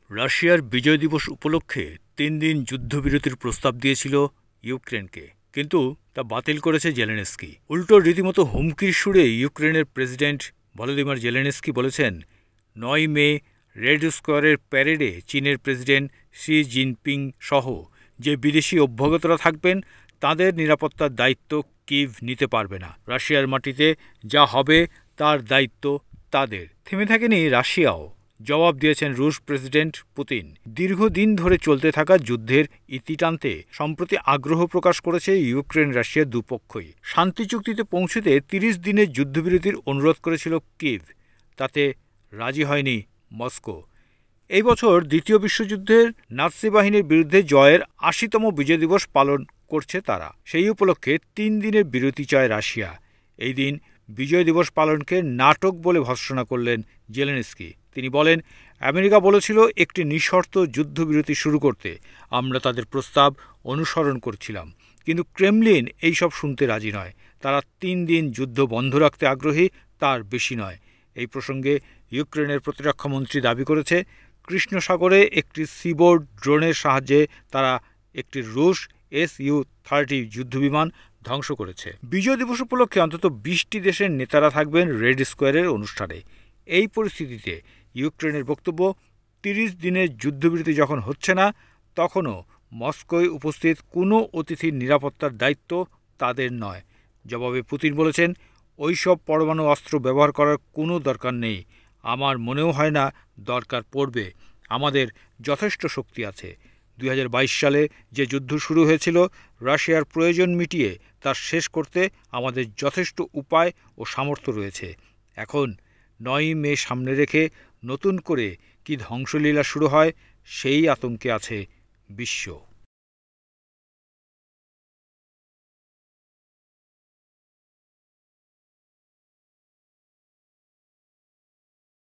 রাশিয়ার বিজয় দিবস উপলক্ষে ৩ দিন যুদ্ধবিরতির প্রস্তাব দিয়েছিল ইউক্রেনকে, কিন্তু তা বাতিল করেছে জেলেনস্কি। উল্টো রীতিমতো হুমকির সুরে ইউক্রেনের প্রেসিডেন্ট ভলোদিমির জেলেনস্কি বলেছেন, ৯ মে রেড স্কোয়ারের প্যারেডে চীনের প্রেসিডেন্ট শি জিনপিং সহ যে বিদেশি অভ্যাগতরা থাকবেন তাদের নিরাপত্তার দায়িত্ব কিভ নিতে পারবে না। রাশিয়ার মাটিতে যা হবে তার দায়িত্ব তাদের। থেমে থাকেনি রাশিয়াও, জবাব দিয়েছেন রুশ প্রেসিডেন্ট পুতিন। দীর্ঘদিন ধরে চলতে থাকা যুদ্ধের ইতি টানতে সম্প্রতি আগ্রহ প্রকাশ করেছে ইউক্রেন রাশিয়া দুপক্ষই। শান্তি চুক্তিতে পৌঁছতে ৩০ দিনের যুদ্ধবিরতির অনুরোধ করেছিল কিভ, তাতে রাজি হয়নি মস্কো। এই বছর দ্বিতীয় বিশ্বযুদ্ধের নাৎসি বাহিনীর বিরুদ্ধে জয়ের ৮০তম বিজয় দিবস পালন করছে তারা। সেই উপলক্ষে ৩ দিনের বিরতি চায় রাশিয়া। এই দিন বিজয় দিবস পালনকে নাটক বলে ভর্ৎসনা করলেন জেলেনস্কি। তিনি বলেন, আমেরিকা বলেছিল একটি নিঃশর্ত যুদ্ধবিরতি শুরু করতে, আমরা তাদের প্রস্তাব অনুসরণ করছিলাম, কিন্তু ক্রেমলিন এইসব শুনতে রাজি নয়। তারা ৩ দিন যুদ্ধ বন্ধ রাখতে আগ্রহী, তার বেশি নয়। এই প্রসঙ্গে ইউক্রেনের প্রতিরক্ষামন্ত্রী দাবি করেছে, কৃষ্ণ সাগরে একটি সিবোর্ড ড্রোনের সাহায্যে তারা একটি রুশ Su-30 যুদ্ধবিমান ধ্বংস করেছে। বিজয় দিবস উপলক্ষে অন্তত ২০টি দেশের নেতারা থাকবেন রেড স্কোয়ারের অনুষ্ঠানে। এই পরিস্থিতিতে ইউক্রেনের বক্তব্য, ৩০ দিনের যুদ্ধবিরতি যখন হচ্ছে না, তখনও মস্কোয় উপস্থিত কোনো অতিথির নিরাপত্তার দায়িত্ব তাদের নয়। জবাবে পুতিন বলেছেন, ওইসব পরমাণু অস্ত্র ব্যবহার করার কোনো দরকার নেই। আমার মনেও হয় না দরকার পড়বে। আমাদের যথেষ্ট শক্তি আছে। ২০২২ সালে যে যুদ্ধ শুরু হয়েছিল, রাশিয়ার প্রয়োজন মিটিয়ে তা শেষ করতে আমাদের যথেষ্ট উপায় ও সামর্থ্য রয়েছে। এখন ৯ মে সামনে রেখে নতুন করে কি ধ্বংসলীলা শুরু হয়, সেই আতঙ্কে আছে বিশ্ব।